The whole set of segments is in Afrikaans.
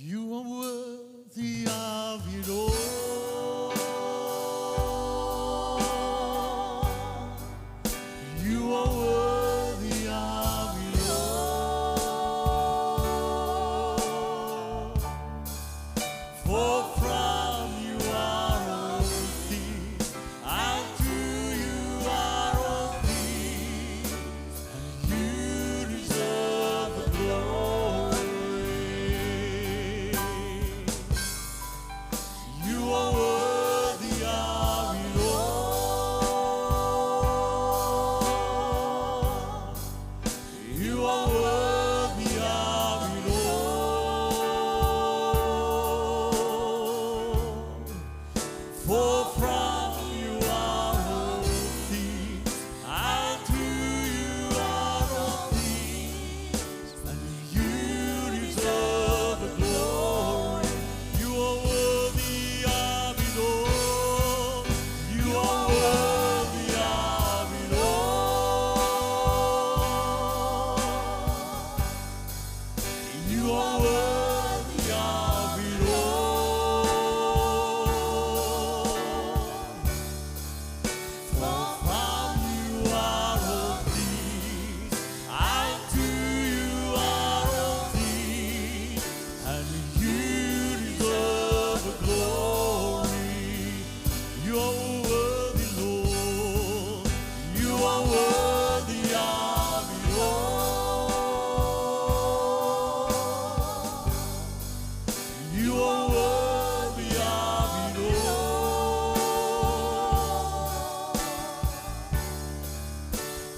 You are worthy of it all. You are worthy of it all. For from you are all things, and to you are all things, and you deserve the glory. You are worthy of it all. You are worthy of it all. For from you are all things, and to you are all things, and you deserve the glory. You are worthy of it all. You are worthy of it all. You are worthy of it all. For from you are all things, and to you are all things, and you deserve the glory. You are worthy, Lord. You are worthy of it all. You are worthy of it all.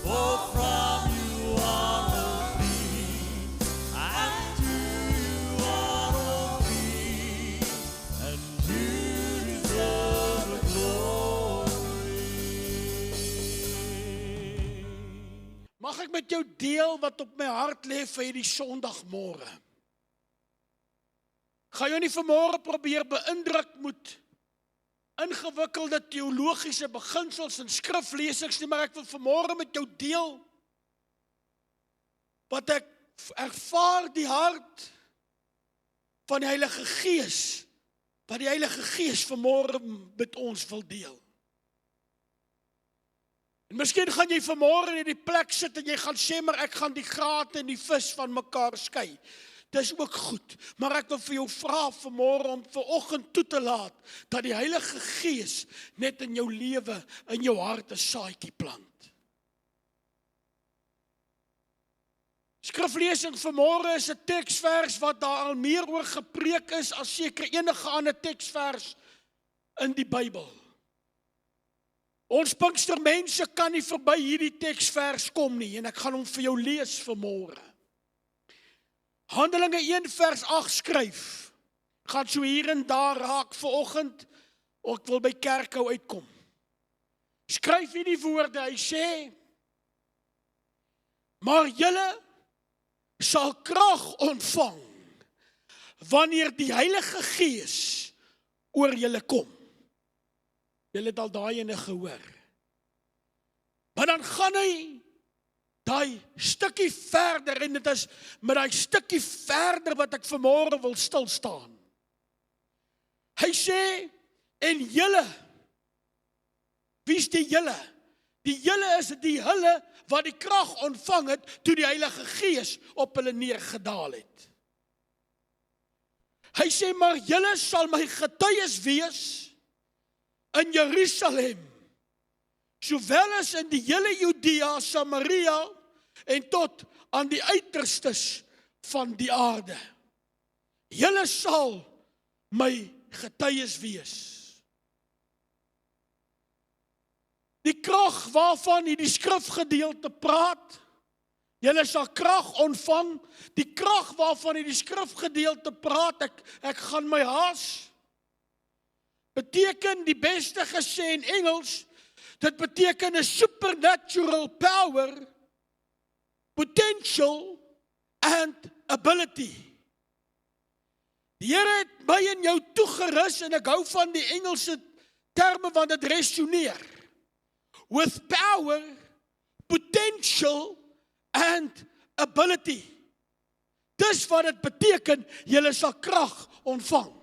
For from you are all things, and to you are all things, and you deserve the glory. Mag ek met jou deel wat op my hart lê vir hierdie Sondagmôre? Gaan jou nie vanmôre probeer beïndruk met ingewikkelde teologiese beginsels en skriflesings nie, maar ek wil vanmôre met jou deel wat ek ervaar die hart van die Heilige Gees, wat die Heilige Gees vanmôre met ons wil deel. En miskien gaan jy vanmôre in die plek sit en jy gaan sê, maar ek gaan die grate en die vis van mekaar skei. Dis ook goed, maar ek wil vir jou vra vanmôre om vanoggend toe te laat dat die Heilige Gees net in jou lewe, in jou hart 'n saadjie plant. Skriflesing vanmôre is 'n teksvers wat daar al meer oor gepreek is as seker enige ander teksvers in die Bybel. Ons Pinkstermense kan nie verby hierdie teksvers kom nie, en ek gaan hom vir jou lees vanmôre. Handelinge 1 vers 8 skryf, gaan so hier en daar raak vanoggend, ek wil by Kerkhou uitkom. Skryf hierdie woorde, hy sê, maar julle sal krag ontvang, wanneer die Heilige Gees oor julle kom. Julle het al daai ene gehoor. Maar dan gaan hy daai stukkie verder, en dit is met daai stukkie verder wat ek vanmôre wil stil staan. Hy sê, en julle, wie is die julle? Die julle is die hulle wat die krag ontvang het toe die Heilige Gees op hulle neergedaal het. Hy sê, maar julle sal my getuies wees in Jerusalem, sowel as in die hele Judea, Samaria en tot aan die uiterstes van die aarde. Julle sal my getuies wees. Die krag waarvan hierdie skrifgedeelte praat, julle sal krag ontvang, die krag waarvan hierdie skrifgedeelte praat, ek gaan my haas, beteken die beste gesê in Engels, dit beteken 'n supernatural power, potential and ability. Die Here het my en jou toegerus, en ek hou van die Engelse terme want dit resoneer. With power, potential and ability. Dis wat dit beteken, julle sal krag ontvang.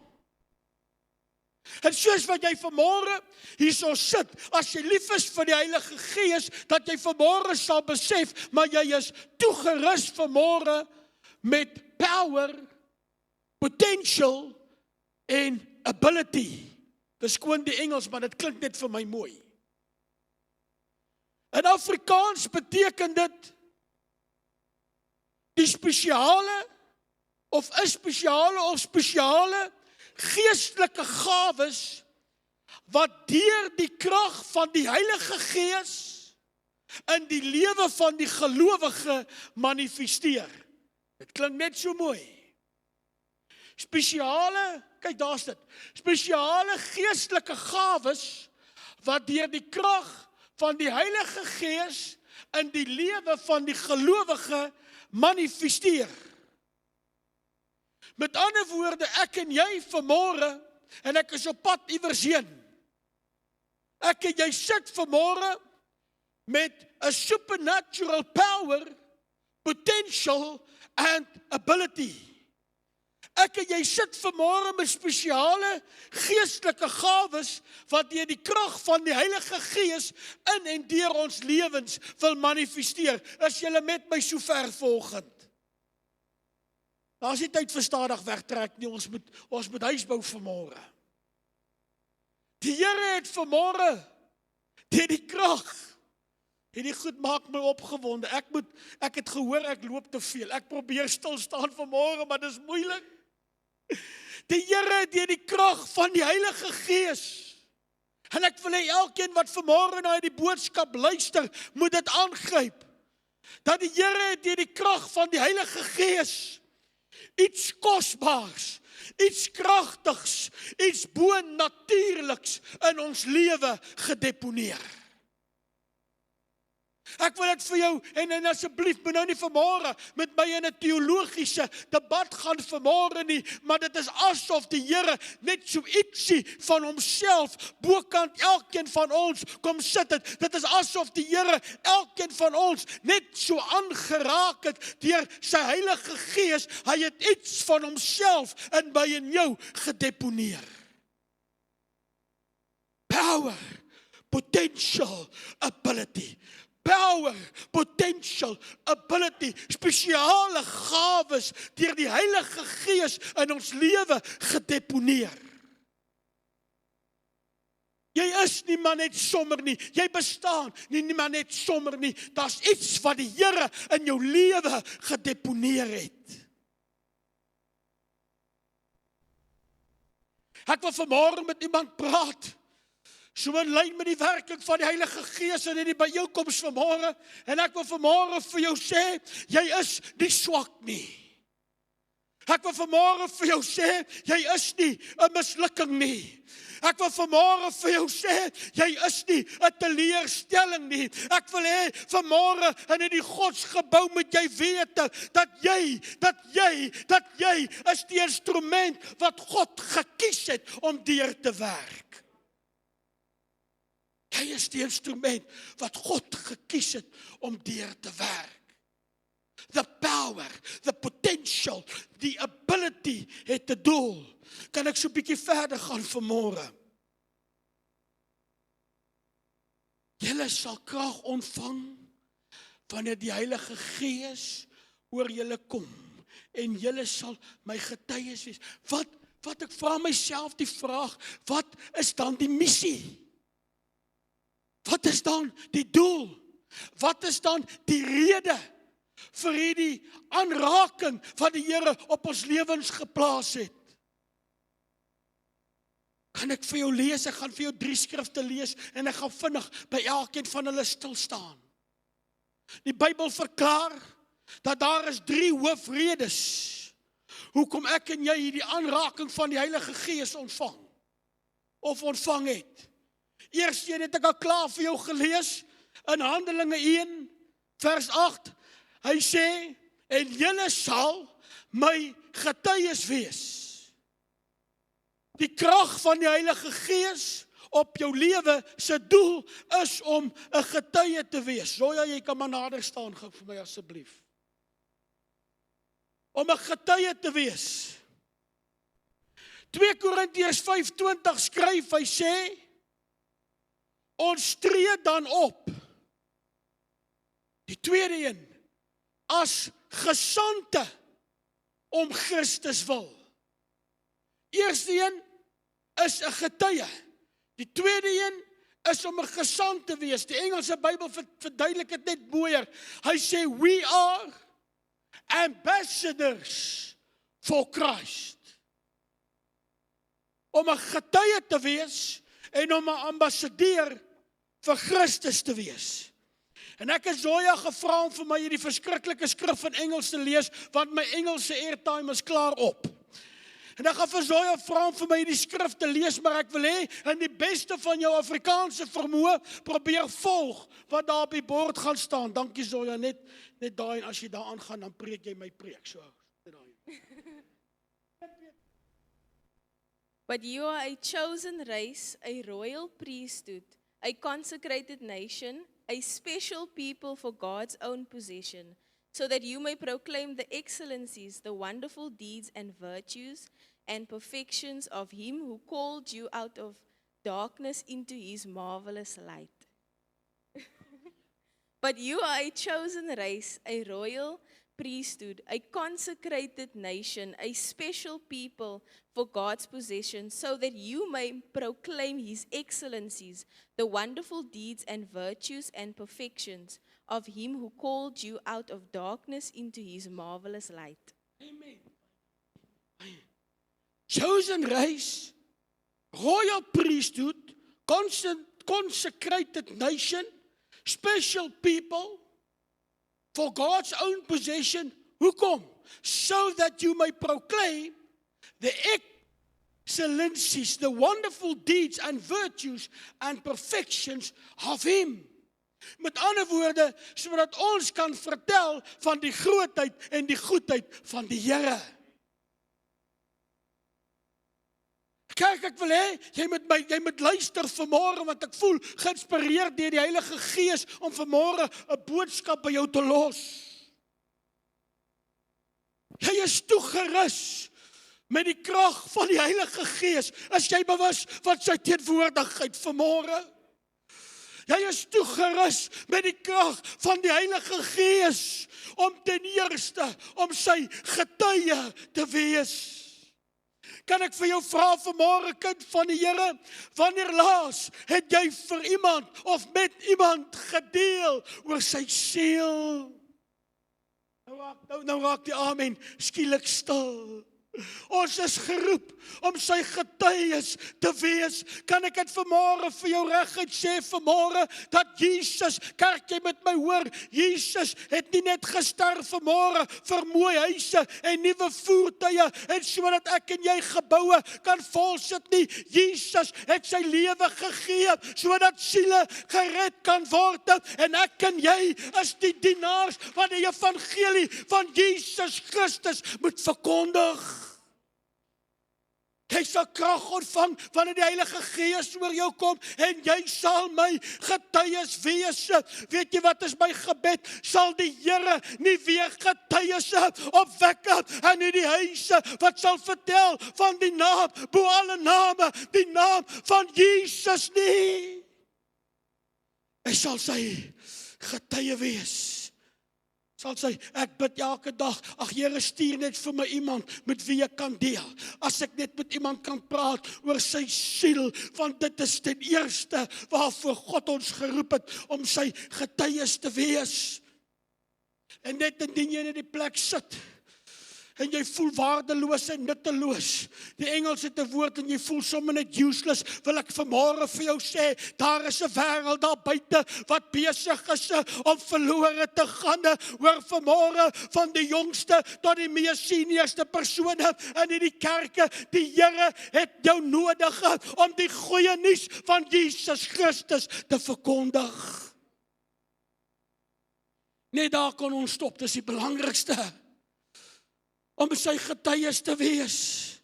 En soos wat jy vanmôre hierso sit, as jy lief is vir die Heilige Gees, dat jy vanmôre sal besef, maar jy is toegerus vanmôre met power, potential en ability. Dis gewoon die Engels, maar dit klink net vir my mooi. In Afrikaans beteken dit die spesiale of spesiale geestelike gawes wat deur die krag van die Heilige Gees in die lewe van die gelowige manifesteer. Dit klink net so mooi. Kyk daar's dit. Spesiale geestelike gawes wat deur die krag van die Heilige Gees in die lewe van die gelowige manifesteer. Met ander woorde, ek en jy vanmôre, en ek is op pad iewers heen. Ek en jy sit vanmôre met 'n supernatural power, potential and ability. Ek en jy sit vanmôre met spesiale geestelike gawes wat deur die krag van die Heilige Gees in en deur ons lewens wil manifesteer. Is julle met my so ver vanoggend? Daar's nie tyd vir stadig wegtrek nie, ons moet huis bou vanmôre. Die Here het vanmôre deur die krag, hierdie goed maak my opgewonde. Ek het gehoor ek loop te veel. Ek probeer stil staan vanmôre, maar dis moeilik. Die Here het deur die krag van die Heilige Gees, en ek wil hê elkeen wat vanmôre na die boodskap luister, moet dit aangryp, dat die Here het deur die krag van die Heilige Gees iets kosbaars, iets kragtigs, iets bo-natuurliks in ons lewe gedeponeer. Ek wil dit vir jou, en asseblief, moet nou nie vanmôre met my in 'n teologiese debat gaan vanmôre nie, maar dit is asof die Here net so ietsie van homself bokant elkeen van ons kom sit het. Dit is asof die Here elkeen van ons net so aangeraak het deur sy Heilige Gees. Hy het iets van homself in my en jou gedeponeer. Power, potential, ability. Power, potential, ability, spesiale gawes deur die Heilige Gees in ons lewe gedeponeer. Jy is nie maar net sommer nie, jy bestaan nie maar net sommer nie, daar's iets wat die Here in jou lewe gedeponeer het. Ek wil vanmôre met iemand praat, so in lyn met die werking van die Heilige Gees in die byeenkoms vanmôre, en ek wil vanmôre vir jou sê, jy is nie swak nie. Ek wil vanmôre vir jou sê, jy is nie 'n mislukking nie. Ek wil vanmôre vir jou sê, jy is nie 'n teleurstelling nie. Ek wil hê vanmôre in die godsgebou moet jy weet dat jy is die instrument wat God gekies het om deur te werk. Jy is die instrument wat God gekies het om deur te werk. The power, the potential, the ability het 'n doel. Kan ek so 'n bietjie verder gaan vanmôre? Julle sal krag ontvang wanneer die Heilige Gees oor julle kom, en julle sal my getuies wees. Wat ek vra myself die vraag, wat is dan die missie? Wat is dan die doel? Wat is dan die rede vir hierdie aanraking wat die Here op ons lewens geplaas het? Kan ek vir jou lees? Ek gaan vir jou 3 skrifte lees en ek gaan vinnig by elkeen van hulle stil staan. Die Bybel verklaar dat daar is 3 hoofredes hoekom ek en jy hierdie aanraking van die Heilige Gees ontvang het. Eerste een het ek al klaar vir jou gelees, in Handelinge 1, vers 8, hy sê, en julle sal my getuies wees. Die krag van die Heilige Gees op jou lewe se doel is om 'n getuie te wees. Zoja, jy kan maar nader staan vir my asseblief. om 'n getuie te wees. 2 Korintiërs 5:20 skryf, hy sê, ons tree dan op. Die tweede een, as gesandte om Christus wil. Eerste een is 'n getuie. Die tweede een is om 'n gesant te wees. Die Engelse Bybel verduidelik dit net mooier. Hy sê, we are ambassadors for Christ. Om 'n getuie te wees en om 'n ambassadeur vir Christus te wees. En ek het Zoya gevra om vir my hierdie verskriklike skrif in Engels te lees, want my Engelse airtime is klaar op. En ek gaan vir Zoya vra om vir my die skrif te lees, maar ek wil hê, in die beste van jou Afrikaanse vermoë, probeer volg wat daar op die bord gaan staan. Dankie Zoya, net daai, en as jy daar aangaan, dan preek jy my preek. So, But you are a chosen race, a royal priesthood, a consecrated nation, a special people for God's own possession, so that you may proclaim the excellencies, the wonderful deeds and virtues and perfections of him who called you out of darkness into his marvelous light. But you are a chosen race, a royal priesthood, a consecrated nation, a special people for God's possession, so that you may proclaim his excellencies, the wonderful deeds and virtues and perfections of him who called you out of darkness into his marvelous light. Amen. Chosen race, royal priesthood, consecrated nation, special people, for God's own possession. Hoekom? So that you may proclaim the excellencies, the wonderful deeds and virtues and perfections of him. Met ander woorde, sodat ons kan vertel van die grootheid en die goedheid van die Here. Kyk, ek wil hê, jy moet luister vanmôre, want ek voel geïnspireerd deur die Heilige Gees om vanmôre 'n boodskap by jou te los. Jy is toegerus met die krag van die Heilige Gees, as jy bewus van sy teenwoordigheid vanmôre. Jy is toegerus met die krag van die Heilige Gees om ten eerste om sy getuie te wees. Kan ek vir jou vra vanmôre, kind van die Here, wanneer laas het jy vir iemand of met iemand gedeel oor sy siel? Nou raak die amen skielik stil. Ons is geroep om sy getuies te wees. Kan ek dit vanmôre vir jou reguit sê vanmôre, dat Jesus, kerk jy met my hoor, Jesus het nie net gesterf vanmôre vir mooi huise en nuwe voertuie en sodat ek en jy geboue kan volsit nie. Jesus het sy lewe gegee sodat siele gered kan word, en ek en jy is die dienaars van die evangelie van Jesus Christus moet verkondig. Jy sal krag ontvang wanneer die Heilige Gees oor jou kom en jy sal my getuies wees. Weet jy wat is my gebed? Sal die Here nie weer getuies opwek in hierdie huise wat sal vertel van die naam bo alle name, die naam van Jesus nie. Hy sal sy getuie wees. Sal sê, ek bid elke dag, ag Here, stuur net vir my iemand met wie ek kan deel. As ek net met iemand kan praat oor sy siel, want dit is ten eerste waarvoor God ons geroep het, om sy getuies te wees. En net indien jy in die plek sit, en jy voel waardeloos en nutteloos. Die Engels het 'n woord en jy voel sommer net useless, wil ek vanmôre vir jou sê, daar is 'n wêreld daar buite wat besig is om verlore te gaan. Hoor vanmôre, van die jongste tot die mees seniorste persone in hierdie kerke, die Here het jou nodig om die goeie nuus van Jesus Christus te verkondig. Net daar kon ons stop, dis die belangrikste. Om sy getuies te wees.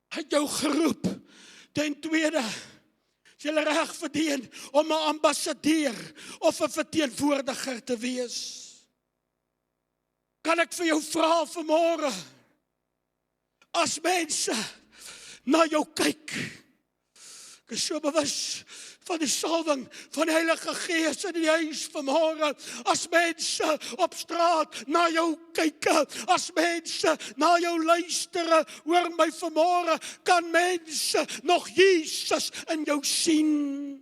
Hy het jou geroep. Ten tweede, is jy reg verdien om 'n ambassadeur of 'n verteenwoordiger te wees. Kan ek vir jou vra vanmôre, as mense na jou kyk, ek is so bewus van die salwing van die Heilige Gees in die huis vanmôre, as mense op straat na jou kyk, as mense na jou luister, hoor my vanmôre, kan mense nog Jesus in jou sien?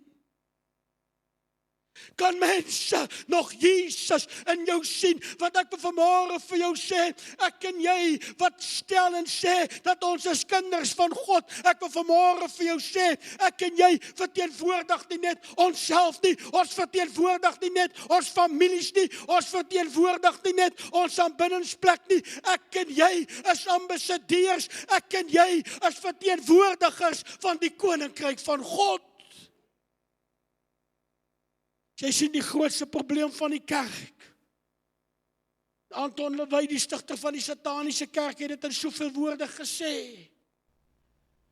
Kan mense nog Jesus in jou sien? Want ek wil vanmôre vir jou sê, ek en jy wat stel en sê dat ons is kinders van God, ek wil vanmôre vir jou sê, ek en jy verteenwoordig nie net onsself nie, ons verteenwoordig nie net ons families nie, ons verteenwoordig nie net ons aanbiddingsplek nie, ek en jy is ambassadeurs, ek en jy is verteenwoordigers van die koninkryk van God. Jy sien die grootste probleem van die kerk. Anton LaVey, die stigter van die sataniese kerk, het dit in soveel woorde gesê.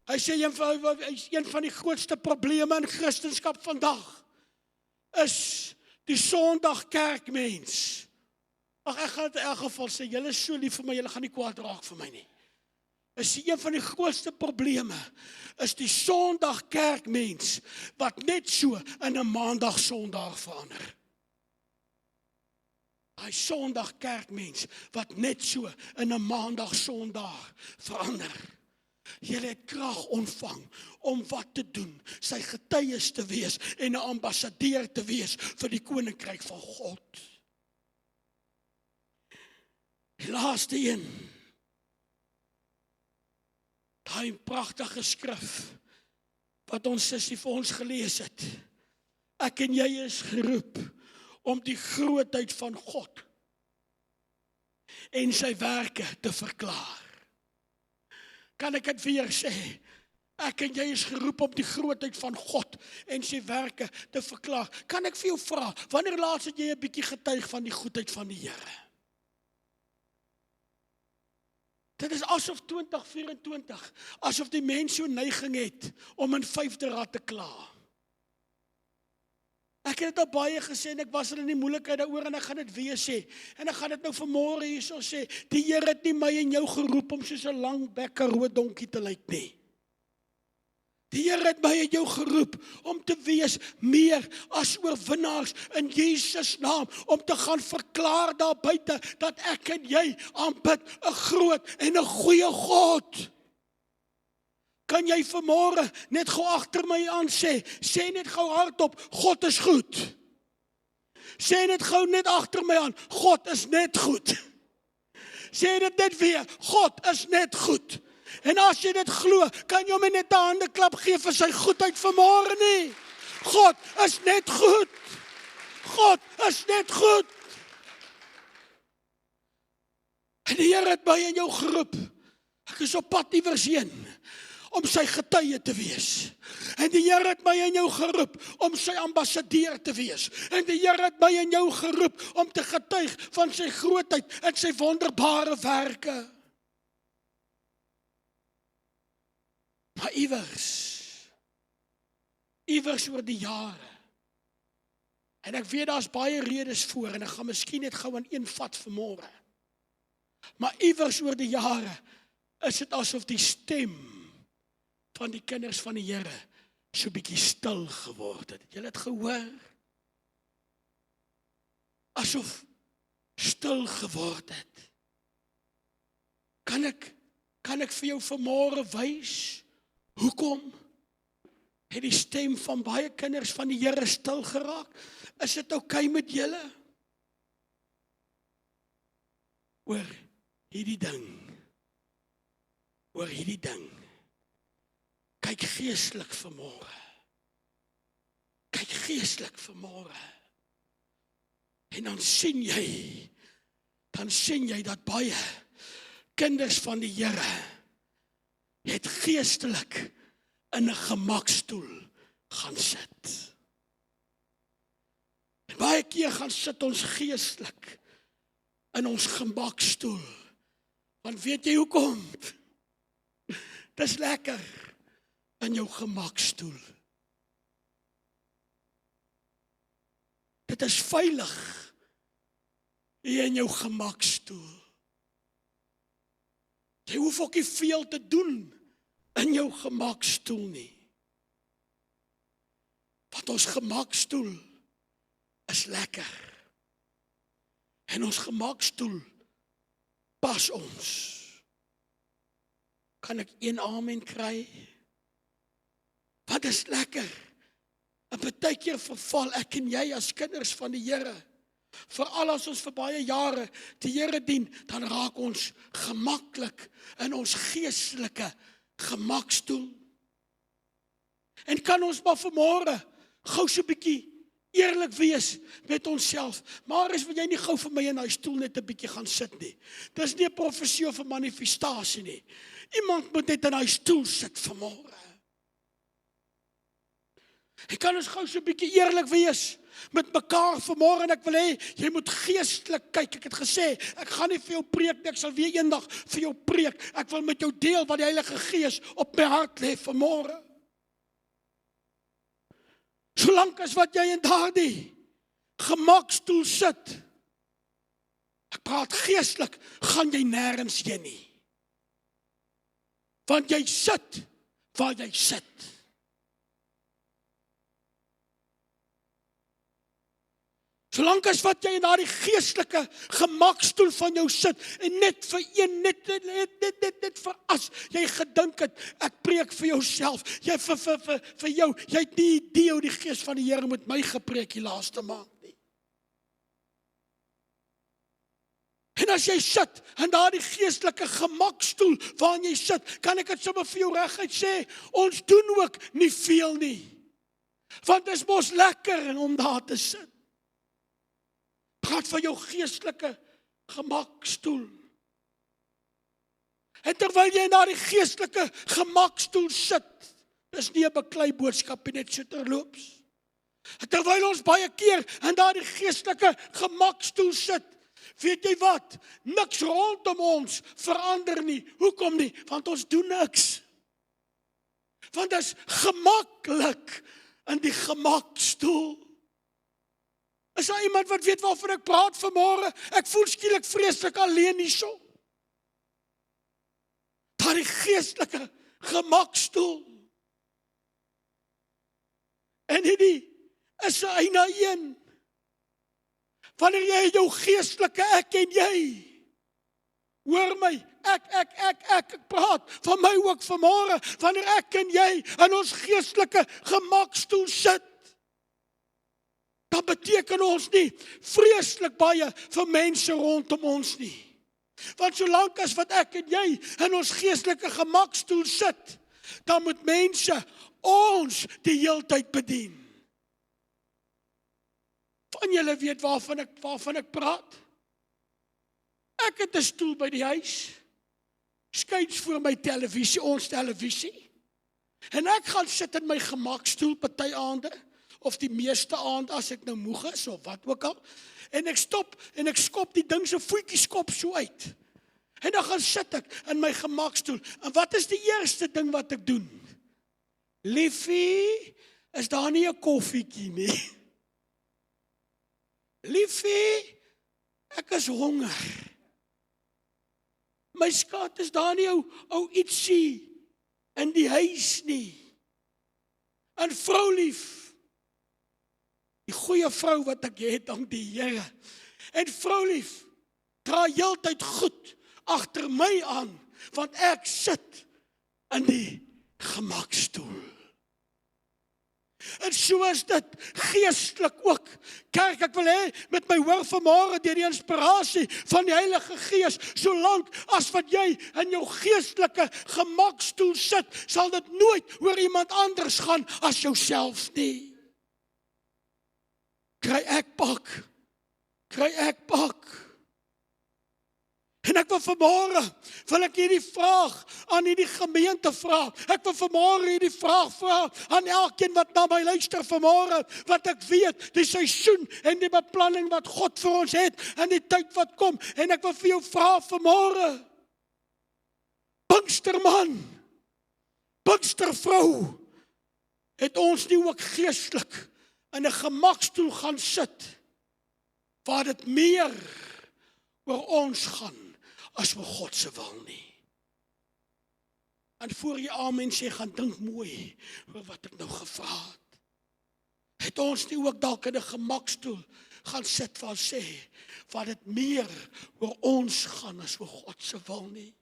Hy sê een van die grootste probleme in Christendom vandag is die Sondag kerkmens. Ag, ek gaan dit in elk geval sê, julle is so lief vir my, julle gaan nie kwaad raak vir my nie. Is een van die grootste probleme, is die Sondag kerkmens, wat net so in 'n Maandag Sondag verander. Hy Sondag kerkmens, wat net so in 'n Maandag Sondag verander. Julle het krag ontvang om wat te doen, sy getuies te wees en 'n ambassadeur te wees vir die koninkryk van God. Die laaste een, daai pragtige skrif wat ons sussie vir ons gelees het. Ek en jy is geroep om die grootheid van God en sy werke te verklaar. Kan ek dit vir jou sê? Ek en jy is geroep om die grootheid van God en sy werke te verklaar. Kan ek vir jou vra, wanneer laas het jy 'n bietjie getuig van die goedheid van die Here? Dit is asof 2024, asof die mens so neiging het om in 5de rad te kla. Ek het dit al baie gesê en ek was in die moeilikheid daaroor en ek gaan dit weer sê. En ek gaan dit nou vanmôre hierso sê, die Here het nie my en jou geroep om soos 'n lang bekke rooi donkie te lyk nie. Die Here het my en jou geroep om te wees meer as oorwinnaars in Jesus naam, om te gaan verklaar daar buite dat ek en jy aanbid 'n groot en 'n goeie God. Kan jy vanmôre net gou agter my aan sê net gou hardop, God is goed. Sê net gou net agter my aan, God is net goed. Sê dit net weer, God is net goed. En as jy dit glo, kan jy hom net 'n handeklap gee vir sy goedheid vanmôre nie. God is net goed. God is net goed. En die Here het my en jou geroep. Ek is op pad iewers heen om sy getuie te wees. En die Here het my en jou geroep om sy ambassadeur te wees. En die Here het my en jou geroep om te getuig van sy grootheid en sy wonderbare werke. Maar iewers oor die jare, en ek weet daar's baie redes voor, en ek gaan miskien net gou aan een vat vanmôre, maar iewers oor die jare, is dit asof die stem van die kinders van die Here so bietjie stil geword het. Het julle dit gehoor? Asof stil geword het. Kan ek vir jou vanmôre wys hoekom het die stem van baie kinders van die Here stil geraak? Is dit oukei met julle? Oor hierdie ding. Kyk geestelik vanmôre. En dan sien jy dat baie kinders van die Here het geestelik in 'n gemakstoel gaan sit. En baie keer gaan sit ons geestelik in ons gemakstoel. Want weet jy hoekom? Dis lekker in jou gemakstoel. Dit is veilig hier in jou gemakstoel. Jy hoef ook nie veel te doen in jou gemakstoel nie. Want ons gemakstoel is lekker. En ons gemakstoel pas ons. Kan ek een amen kry? Wat is lekker? En baie keer verval ek en jy as kinders van die Here. Veral as ons vir baie jare die Here dien, dan raak ons gemaklik in ons geestelike gemakstoel. En kan ons maar vanmôre gou so 'n bietjie eerlik wees met onsself. Maar wil jy nie gou vir my in daai stoel net 'n bietjie gaan sit nie. Dis nie 'n profesie of 'n manifestasie nie. Iemand moet net in daai stoel sit vanmôre. Ek kan ons gou so 'n bietjie eerlik wees met mekaar vanmôre en ek wil hê jy moet geestelik kyk. Ek het gesê, ek gaan nie vir jou preek nie, ek sal weer eendag vir jou preek. Ek wil met jou deel wat die Heilige Gees op my hart lê vanmôre. Solank as wat jy in daardie gemakstoel sit, ek praat geestelik, gaan jy nêrens heen nie. Want jy sit waar jy sit. Solank as wat jy in daardie geestelike gemakstoel van jou sit en net vir een, net vir as jy gedink het, ek preek vir jouself, jy vir jou, jy het nie idee hoe die Gees van die Here met my gepreek die laaste maand nie. En as jy sit in daardie geestelike gemakstoel waarin jy sit, kan ek dit sommer vir jou reguit sê, ons doen ook nie veel nie. Want dit is mos lekker om daar te sit. Praat van jou geestelike gemakstoel. En terwyl jy in daardie geestelike gemakstoel sit, dis nie 'n beklei boodskap net so terloops. En terwyl ons baie keer in daardie geestelike gemakstoel sit, weet jy wat? Niks rondom ons verander nie. Hoekom nie? Want ons doen niks. Want dit is gemaklik in die gemakstoel. Is daar iemand wat weet waarvan ek praat vanmôre? Ek voel skielik vreeslik alleen hierso. Daardie geestelike gemakstoel. En hierdie is 'n eina een. Wanneer jy jou geestelike ek en jy, hoor my, ek praat van my ook vanmôre, wanneer ek en jy in ons geestelike gemakstoel sit, dan beteken ons nie vreeslik baie vir mense rondom ons nie. Want solank as wat ek en jy in ons geestelike gemakstoel sit, dan moet mense ons die heeltyd bedien. Van julle weet waarvan ek praat? Ek het 'n stoel by die huis, skuins voor my televisie, ons televisie. En ek gaan sit in my gemakstoel party aande, of die meeste aand as ek nou moeg is, of wat ook al. En ek stop, en ek skop die ding se voetjie skop so uit. En dan gaan sit ek in my gemakstoel. En wat is die eerste ding wat ek doen? Liefie, is daar nie 'n koffietjie nie? Liefie, ek is honger. My skat, is daar nie ou ietsie in die huis nie? En vrou lief, die goeie vrou wat ek het, dank die Here. En vrou lief, draai heeltyd goed agter my aan, want ek sit in die gemakstoel. En so is dit geestelik ook. Kerk, ek wil hê met my hoor vanmôre deur die inspirasie van die Heilige Gees, solank as wat jy in jou geestelike gemakstoel sit, sal dit nooit oor iemand anders gaan as jouself nie. Kry ek pak. En ek wil vanmôre, wil ek hierdie vraag aan hierdie gemeente vra. Ek wil vanmôre hierdie vraag vra aan elkeen wat na my luister vanmôre, wat ek weet, die seisoen en die beplanning wat God vir ons het, en die tyd wat kom, en ek wil vir jou vra vanmôre, Pinksterman, Pinkstervrou, het ons nie ook geestelik in 'n gemakstoel gaan sit, waar dit meer oor ons gaan, as oor God se wil nie. En voor jy amen sê, gaan dink mooi oor wat ek nou gevra het. Het ons nie ook dalk in 'n gemakstoel gaan sit waar sê, wat dit meer oor ons gaan as oor God se wil nie?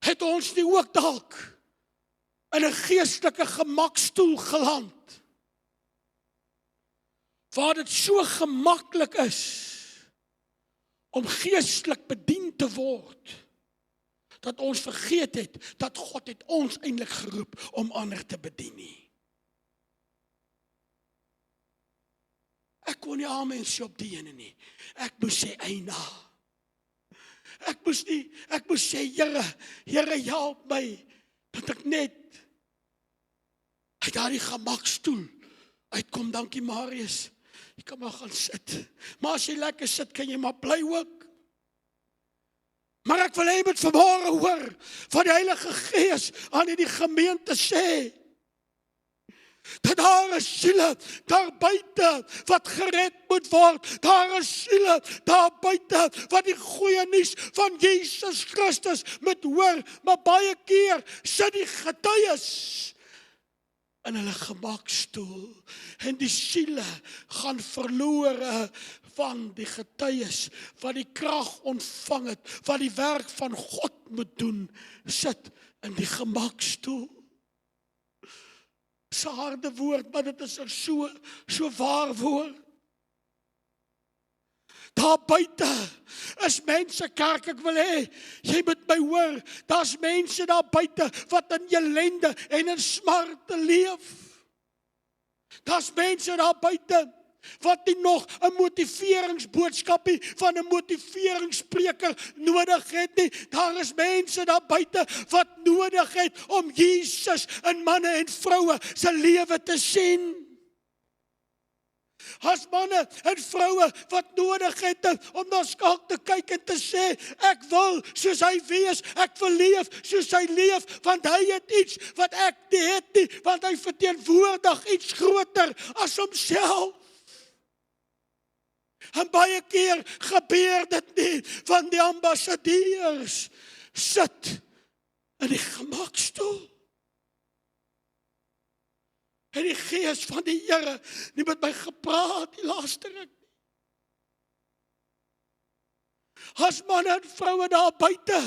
Het ons nie ook dalk in 'n geestelike gemakstoel geland, waar dit so gemaklik is om geestelik bedien te word, dat ons vergeet het, dat God het ons eintlik geroep om ander te bedien nie. Ek kon nie amen sê op die ene nie. Ek moes sê eina. Ek moes sê, Here, help my, dat ek net uit daardie gemakstoel uitkom. Dankie Marius, jy kan maar gaan sit. Maar as jy lekker sit, kan jy maar bly ook. Maar ek wil hê met vanmôre hoor, van die Heilige Gees aan die gemeente sê, dat daar is siele daar buite wat gered moet word. Daar is siele daar buite wat die goeie nuus van Jesus Christus moet hoor. Maar baie keer sit die getuies in hulle gemakstoel en die siele gaan verlore van die getuies wat die krag ontvang het, wat die werk van God moet doen, sit in die gemakstoel. Dis 'n harde woord, maar dit is 'n so waar woord. Daar buite is mense, kerk, ek wil hê, jy moet my hoor, daar's mense daar buite wat in ellende en in smarte leef. Daar's mense daar buite wat nie nog 'n motiveringsboodskapie van 'n motiveringspreker nodig het nie. Daar is mense daar buite wat nodig het om Jesus in manne en vroue se lewe te sien. As manne en vroue wat nodig het om na skalk te kyk en te sê, ek wil soos hy wees, ek wil leef soos hy leef, want hy het iets wat ek nie het nie, want hy verteenwoordig iets groter as homself. En baie keer gebeur dit nie, want die ambassadeurs sit in die gemakstoel. En die Gees van die Here nie met my gepraat die laaste ruk nie. As manne en vroue daar buite,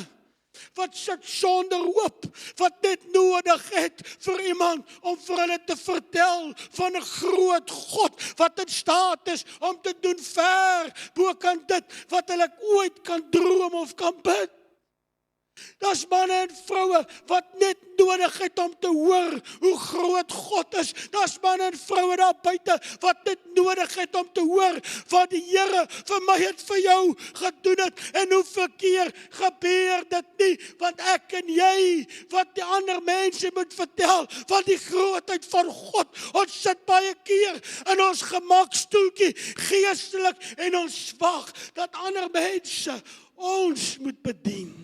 wat sit sonder hoop, wat net nodig het vir iemand om vir hulle te vertel van 'n groot God, wat in staat is om te doen ver bokant dit wat hulle ooit kan droom of kan bid. Daar's manne en vroue wat net nodig het om te hoor hoe groot God is. Daar's manne en vroue daar buite wat net nodig het om te hoor wat die Here vir my het vir jou gedoen het en hoeveel keer gebeur dit nie, want ek en jy wat die ander mense moet vertel van die grootheid van God. Ons sit baie keer in ons gemakstoeltjie geestelik en ons wag dat ander mense ons moet bedien.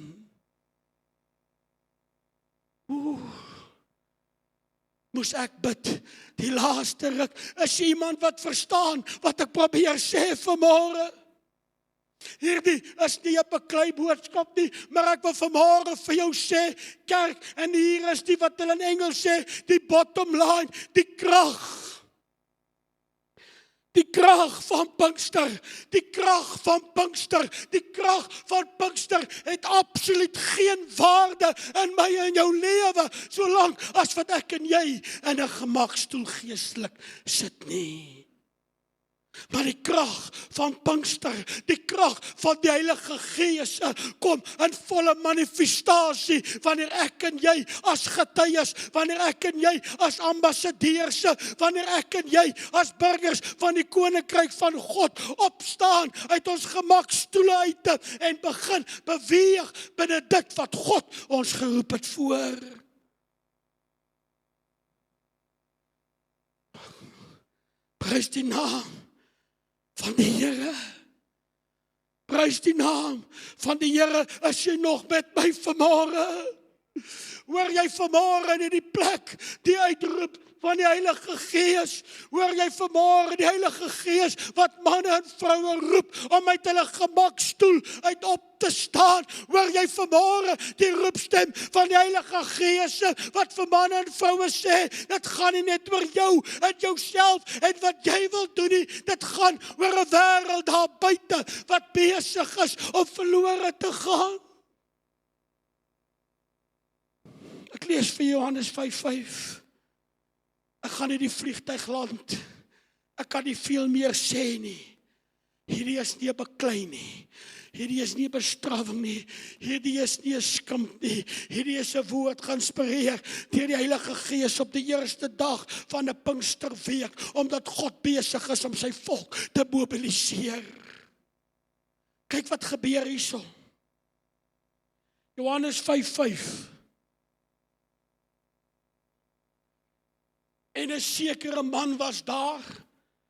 Moes ek bid die laaste ruk, is iemand wat verstaan wat ek probeer sê vanmôre? Hierdie is nie 'n beklei boodskap nie, maar ek wil vanmôre vir jou sê, kerk, en hier is die wat hulle in Engels sê, die bottom line, die krag. Die krag van Pinkster, die krag van Pinkster, die krag van Pinkster het absoluut geen waarde in my en jou lewe, solank as wat ek en jy in 'n gemakstoel geestelik sit nie. Maar die krag van Pinkster, die krag van die Heilige Gees kom in volle manifestasie wanneer ek en jy as getuies, wanneer ek en jy as ambassadeurs, wanneer ek en jy as burgers van die koninkryk van God opstaan uit ons gemakstoele uit en begin beweeg binne dit wat God ons geroep het voor. Prys die naam van die Here. Prys die naam van die Here, as jy nog met my vanmôre. Hoor jy vanmôre in die plek die uitroep van die Heilige Gees? Hoor jy vanmôre die Heilige Gees wat manne en vroue roep om uit hulle gemakstoel uit op te staan? Hoor jy vanmôre die roepstem van die Heilige Gees wat vir manne en vroue sê, dit gaan nie net oor jou en jouself en wat jy wil doen nie, dit gaan oor 'n wêreld daar buite wat besig is om verlore te gaan. Ek lees vir Johannes 5:5. Ek gaan nie die vliegtuig land. Ek kan nie veel meer sê nie. Hierdie is nie 'n beklei nie. Hierdie is nie 'n bestrawing nie. Hierdie is nie 'n skimp nie. Hierdie is 'n woord geïnspireer deur die Heilige Gees op die eerste dag van 'n Pinksterweek, omdat God besig is om sy volk te mobiliseer. Kyk wat gebeur hierso. Johannes 5:5. En 'n sekere man was daar,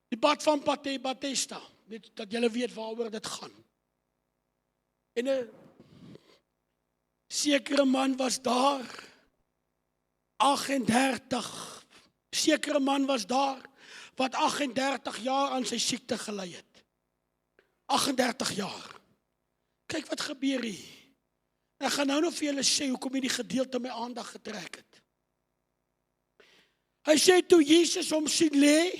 die bad van Bethesda, net dat julle weet waaroor dit gaan. En 'n sekere man was daar, 38, sekere man was daar, wat 38 jaar aan sy siekte gely het. 38 jaar. Kyk wat gebeur hier. En ek gaan nou nog vir julle sê, hoekom hierdie gedeelte my aandag getrek het. Hy sê toe Jesus hom sien lê,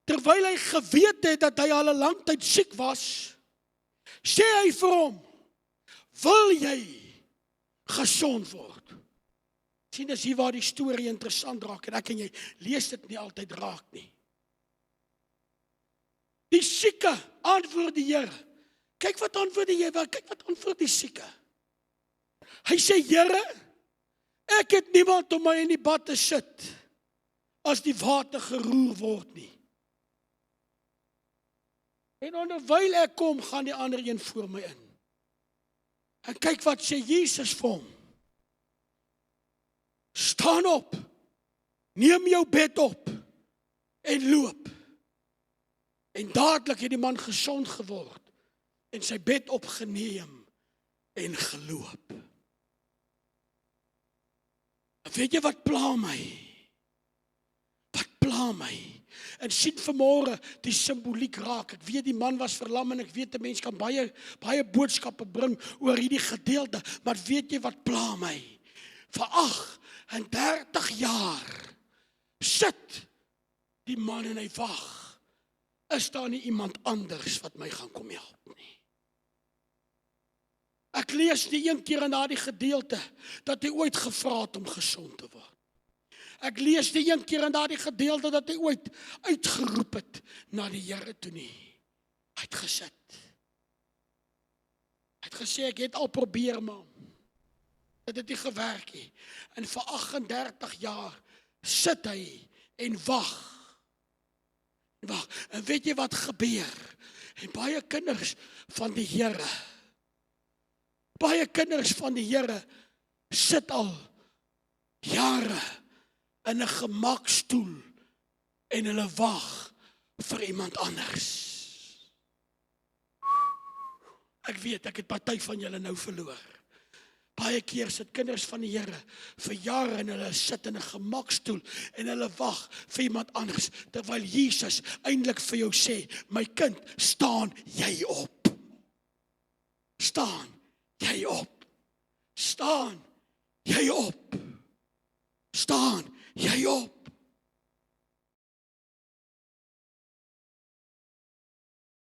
terwyl hy geweet het dat hy al 'n lang tyd siek was, sê hy vir hom, wil jy gesond word? Sien, dis hier waar die storie interessant raak, en ek en jy lees dit nie altyd raak nie. Die sieke antwoord die Here. Kyk wat antwoord die Here, kyk wat antwoord die sieke. Hy sê, Here, ek het niemand om my in die bad te sit as die water geroer word nie. En onderwyl ek kom, gaan die ander een voor my in. En kyk wat sê Jesus vir hom. Staan op, neem jou bed op en loop. En dadelik het die man gesond geword en sy bed opgeneem en geloop. En weet jy wat pla my? Wat pla my? En sien vanmôre die simboliek raak. Ek weet die man was verlam en ek weet 'n mens kan baie boodskappe bring oor hierdie gedeelte, maar weet jy wat pla my? Vir 38 jaar sit die man en hy wag. Is daar nie iemand anders wat my gaan kom help nie? Ek lees nie een keer in daardie gedeelte dat hy ooit gevra het om gesond te word. Ek lees nie een keer in daardie gedeelte dat hy ooit uitgeroep het na die Here toe nie. Hy het gesit. Hy het gesê, ek het al probeer, man. Dit het nie gewerk nie. En vir 38 jaar sit hy en wag. En weet jy wat gebeur? En baie kinders van die Here, sit al jare in 'n gemakstoel en hulle wag vir iemand anders. Ek weet, ek het party van julle nou verloor. Baie keer sit kinders van die Here vir jare en hulle sit in 'n gemakstoel en hulle wag vir iemand anders, terwyl Jesus eintlik vir jou sê, my kind, staan jy op. Staan jy op. Staan jy op. Staan jy op.